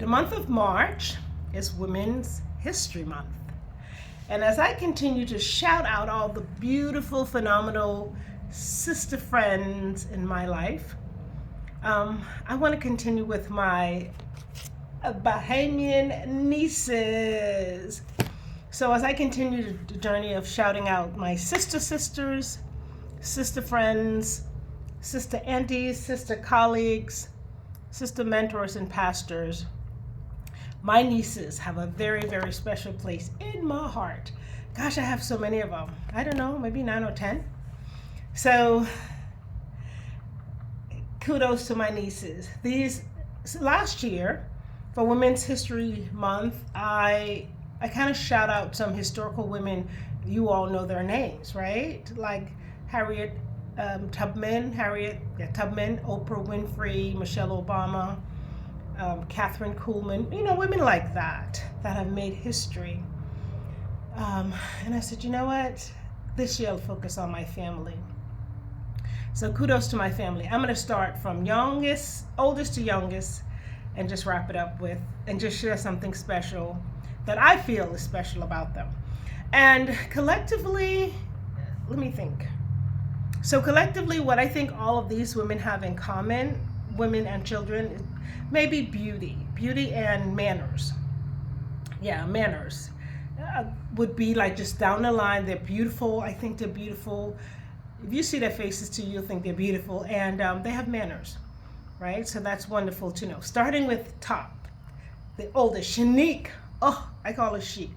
The month of March is Women's History Month. And as I continue to shout out all the beautiful, phenomenal sister friends in my life, I want to continue with my Bahamian nieces. So as I continue the journey of shouting out my sisters, sister friends, sister aunties, sister colleagues, sister mentors, and pastors, my nieces have a very, very special place in my heart. Gosh, I have so many of them. I don't know, maybe 9 or 10. So kudos to my nieces. Last year, for Women's History Month, I kind of shout out some historical women. You all know their names, right? Like Harriet Tubman, Oprah Winfrey, Michelle Obama, Catherine Kuhlman, women like that have made history. And I said, you know what? This year I'll focus on my family. So kudos to my family. I'm going to start from oldest to youngest, and just wrap it up with, and just share something special that I feel is special about them. And collectively, let me think. So collectively, what I think all of these women have in common, women and children, maybe beauty and manners. Yeah, manners would be like just down the line. They're beautiful. I think they're beautiful. If you see their faces too, you'll think they're beautiful, and they have manners, right? So that's wonderful to know. Starting with top, the oldest, Shanique. Oh, I call her She.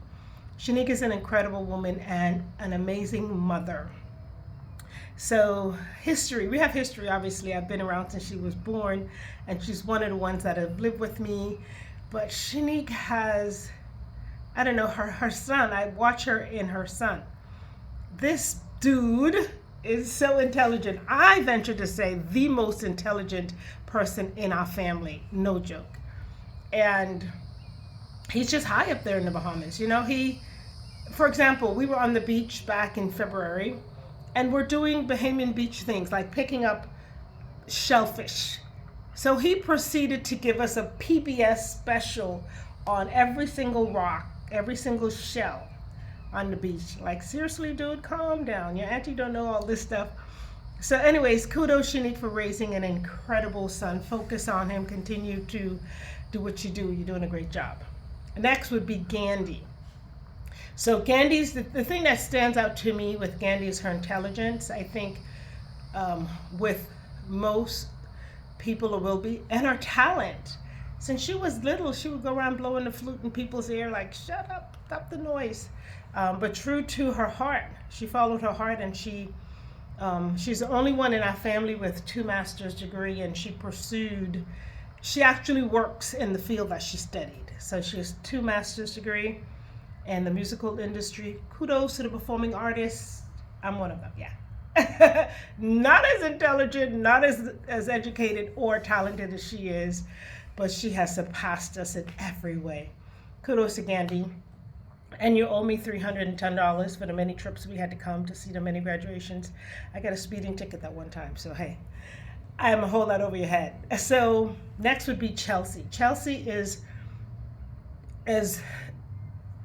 Shanique is an incredible woman and an amazing mother. So we have history, obviously. I've been around since she was born, and she's one of the ones that have lived with me. But Shanique has, I don't know, her son. I watch her and her son. This dude is so intelligent. I venture to say the most intelligent person in our family, no joke. And he's just high up there in the Bahamas. For example, we were on the beach back in February, and we're doing Bahamian beach things like picking up shellfish. So he proceeded to give us a PBS special on every single rock, every single shell on the beach. Like, seriously, dude, calm down. Your auntie don't know all this stuff. So anyways, kudos, Shanique, for raising an incredible son. Focus on him. Continue to do what you do. You're doing a great job. Next would be Gandhi. So Gandhi's, the thing that stands out to me with Gandhi is her intelligence. I think with most people, it will be, and her talent. Since she was little, she would go around blowing the flute in people's ear like, shut up, stop the noise. But true to her heart, she followed her heart, and she's the only one in our family with 2 master's degree, and she actually works in the field that she studied. So she has 2 master's degree in the musical industry. Kudos to the performing artists. I'm one of them, yeah. Not as intelligent, not as educated or talented as she is, but she has surpassed us in every way. Kudos to Gandhi. And you owe me $310 for the many trips we had to come to see the many graduations. I got a speeding ticket that one time, so hey, I'm a whole lot over your head. So next would be Chelsea. Chelsea is as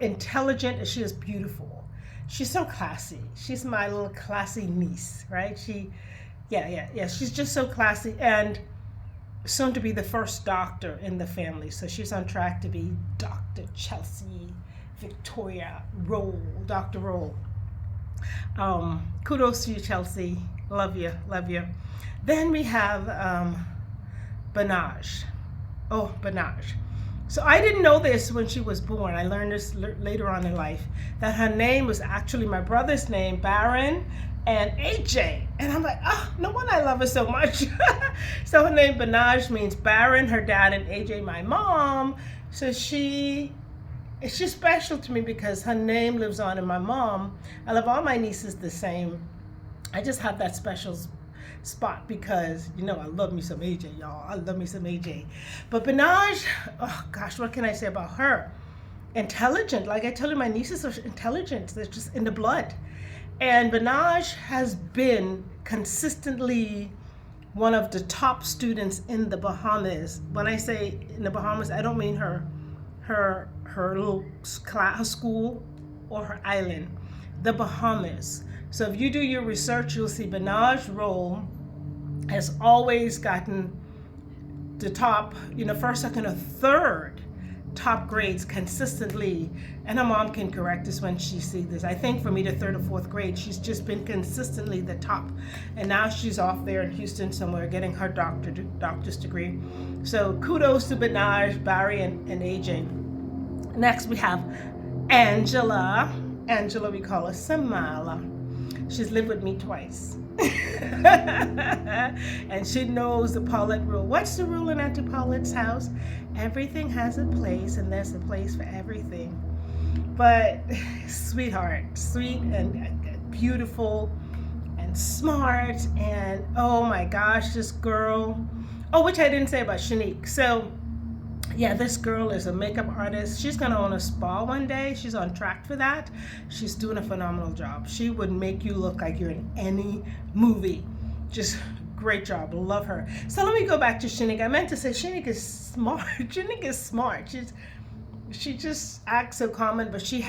intelligent as she is beautiful. She's so classy. She's my little classy niece, right? She's just so classy, and soon to be the first doctor in the family. So she's on track to be Dr. Chelsea Victoria Rolle, Dr. Rolle. Kudos to you, Chelsea. Love you. Then we have Banaj. Oh, Banaj. So I didn't know this when she was born. I learned this later on in life, that her name was actually my brother's name, Baron, and AJ. And I'm like, oh, no wonder I love her so much. So her name Banaj means Baron, her dad, and AJ, my mom. So she's special to me because her name lives on in my mom. I love all my nieces the same. I just have that special spot because, I love me some AJ, y'all. I love me some AJ. But Banaj, oh gosh, what can I say about her? Intelligent. Like I tell you, my nieces are intelligent. They're just in the blood. And Banaj has been consistently one of the top students in the Bahamas. When I say in the Bahamas, I don't mean her little class, her school or her island, the Bahamas. So if you do your research, you'll see Benaj Rolle has always gotten the top, first, second, or third top grades consistently. And her mom can correct us when she sees this. I think for me, the third or fourth grade, she's just been consistently the top. And now she's off there in Houston somewhere getting her doctor's degree. So kudos to Benaj, Barry, and AJ. Next, we have Angela. Angela, we call her Samala. She's lived with me twice. And she knows the Paulette rule. What's the rule in Auntie Paulette's house? Everything has a place, and there's a place for everything. But sweetheart, sweet and beautiful and smart, and oh my gosh, this girl. Oh, which I didn't say about Shanique. So yeah, this girl is a makeup artist. She's gonna own a spa one day. She's on track for that. She's doing a phenomenal job. She would make you look like you're in any movie. Just great job. Love her. So let me go back to Shanique. I meant to say Shanique is smart. Shanique is smart. She just acts so common, but she's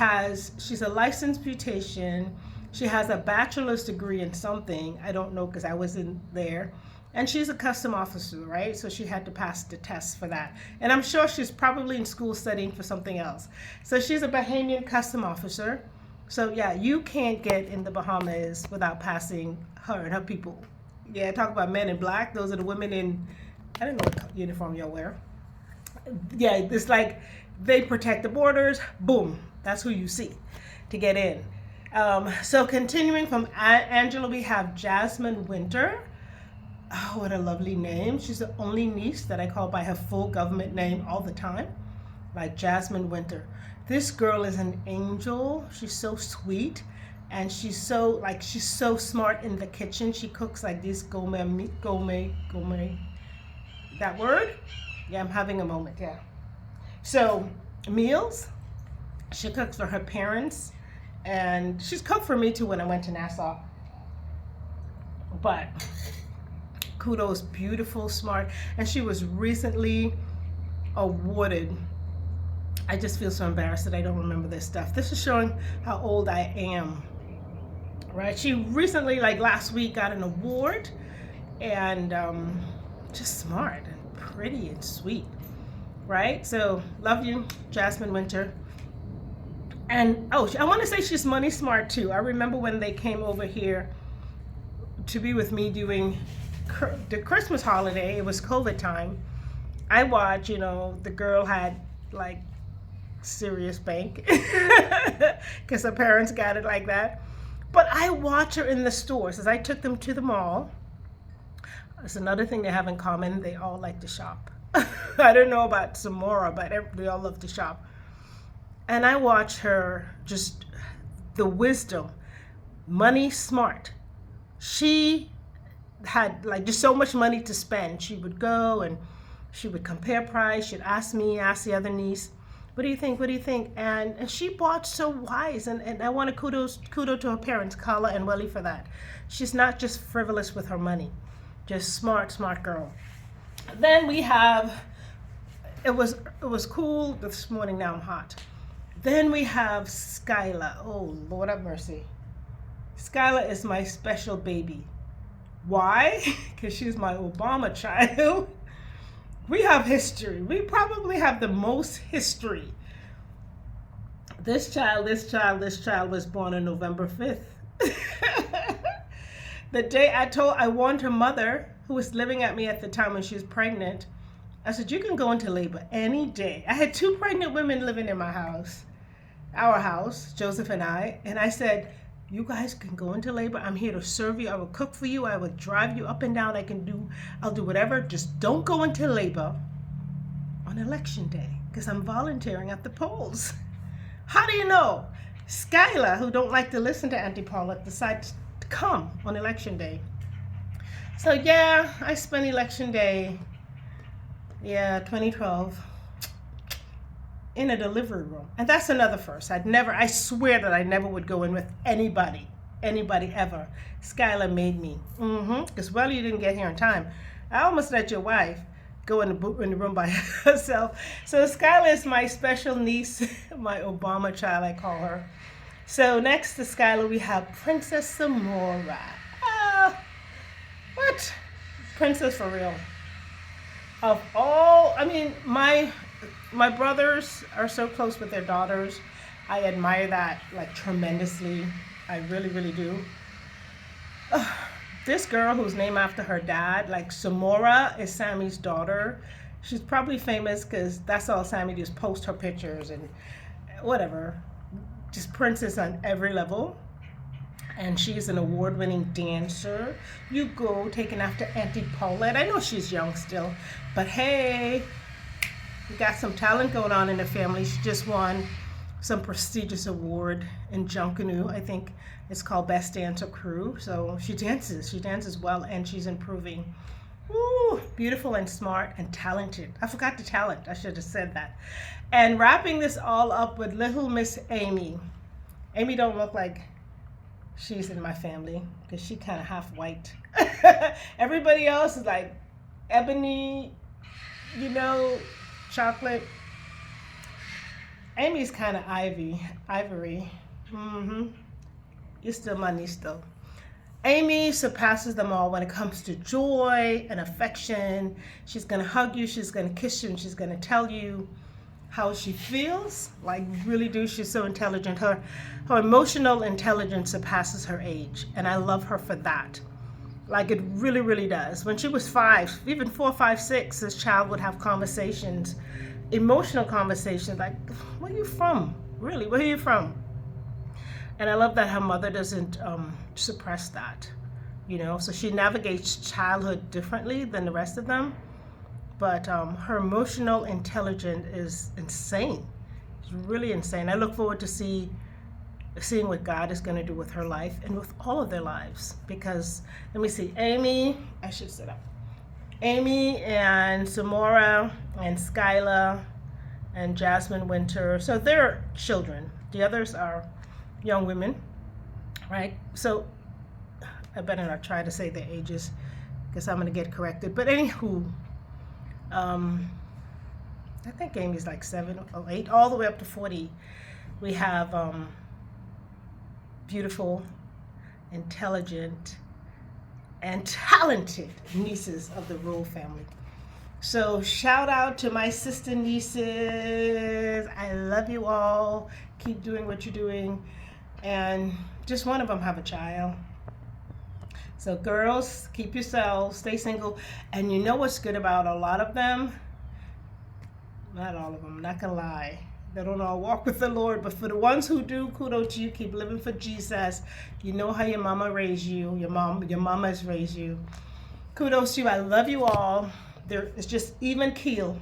a licensed beautician. She has a bachelor's degree in something. I don't know because I wasn't there. And she's a custom officer, right? So she had to pass the test for that. And I'm sure she's probably in school studying for something else. So she's a Bahamian custom officer. So yeah, you can't get in the Bahamas without passing her and her people. Yeah, talk about men in black. Those are the women in, I don't know what uniform y'all wear. Yeah, it's like they protect the borders. Boom, that's who you see to get in. So continuing from Angela, we have Jasmine Winter. Oh, what a lovely name. She's the only niece that I call by her full government name all the time, like Jasmine Winter. This girl is an angel. She's so sweet, and she's so smart in the kitchen. She cooks like this gourmet. That word? Yeah, I'm having a moment, yeah. So meals, she cooks for her parents, and she's cooked for me too when I went to Nassau. But kudos, beautiful, smart, and she was recently awarded. I just feel so embarrassed that I don't remember this stuff. This is showing how old I am, right? She recently, like last week, got an award, and just smart and pretty and sweet, right? So love you, Jasmine Winter. And oh, I want to say she's money smart too. I remember when they came over here to be with me doing the Christmas holiday. It was COVID time. I watched, the girl had like serious bank because her parents got it like that. But I watch her in the stores as I took them to the mall. It's another thing they have in common. They all like to shop. I don't know about Samora, but they all love to shop. And I watch her, just the wisdom, money smart. She had like just so much money to spend. She would go and she would compare price. She'd ask me, ask the other niece, what do you think? What do you think? And she bought so wise. And I want to kudo to her parents, Carla and Welly, for that. She's not just frivolous with her money, just smart girl. Then we have, it was cool this morning. Now I'm hot. Then we have Skyla. Oh, Lord have mercy. Skyla is my special baby. Why? Because she's my Obama child. We have history. We probably have the most history. This child was born on November 5th. The day I warned her mother, who was living at me at the time when she was pregnant, I said, you can go into labor any day. I had 2 pregnant women living in my house, our house, Joseph and I said, you guys can go into labor. I'm here to serve you. I will cook for you. I will drive you up and down. I'll do whatever. Just don't go into labor on election day because I'm volunteering at the polls. How do you know? Skyla, who don't like to listen to Auntie Paulette, decides to come on election day. So yeah, I spent election day, 2012, in a delivery room. And that's another first. I swear that I never would go in with anybody anybody ever. Skylar made me. Because, well, you didn't get here in time. I almost let your wife go in the room by herself. So Skylar is my special niece, my Obama child, I call her. So next to Skylar, we have Princess Samora. What? Princess for real. Of all, I mean, my brothers are so close with their daughters. I admire that like tremendously. I really, really do. This girl who's named after her dad, like Samora is Sammy's daughter. She's probably famous because that's all Sammy does, post her pictures and whatever. Just princess on every level. And she's an award-winning dancer. You go, taken after Auntie Paulette. I know she's young still, but hey, we got some talent going on in the family. She just won some prestigious award in Junkanoo. I think it's called Best Dancer Crew. So she dances well, and she's improving. Woo, beautiful and smart and talented. I forgot the talent, I should have said that. And wrapping this all up with little Miss Amy. Amy don't look like she's in my family because she kind of half white. Everybody else is like ebony, chocolate. Amy's kind of ivory. You're still my niece though. Amy surpasses them all when it comes to joy and affection. She's gonna hug you, she's gonna kiss you, and she's gonna tell you how she feels. Like, really do. She's so intelligent. Her emotional intelligence surpasses her age, and I love her for that. Like, it really, really does. When she was 5, even 4, 5, 6, this child would have conversations, emotional conversations, like, where are you from? Really, where are you from? And I love that her mother doesn't suppress that, so she navigates childhood differently than the rest of them. But her emotional intelligence is insane. It's really insane. I look forward to seeing what God is going to do with her life and with all of their lives. Because, let me see, Amy, I should sit up. Amy and Samora and Skylar and Jasmine Winter. So they're children. The others are young women, right? So I better not try to say their ages because I'm going to get corrected. But anywho, I think Amy's like 7 or 8, all the way up to 40. We have beautiful, intelligent, and talented nieces of the Rule family. So shout out to my sister nieces. I love you all. Keep doing what you're doing. And just one of them have a child. So girls, keep yourselves, stay single. And you know what's good about a lot of them? Not all of them, I'm not gonna lie. They don't all walk with the Lord, but for the ones who do, kudos to you. Keep living for Jesus. You know how your mama raised you. Your mama's raised you. Kudos to you. I love you all. It's just even keel.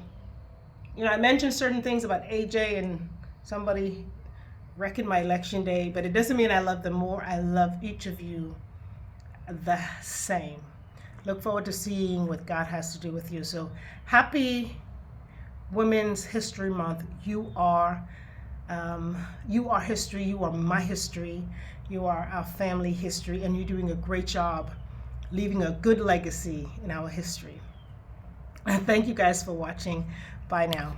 I mentioned certain things about AJ and somebody wrecking my election day, but it doesn't mean I love them more. I love each of you the same. Look forward to seeing what God has to do with you. So happy Women's History Month. You are history. You are my history. You are our family history, and you're doing a great job leaving a good legacy in our history. And thank you guys for watching. Bye now.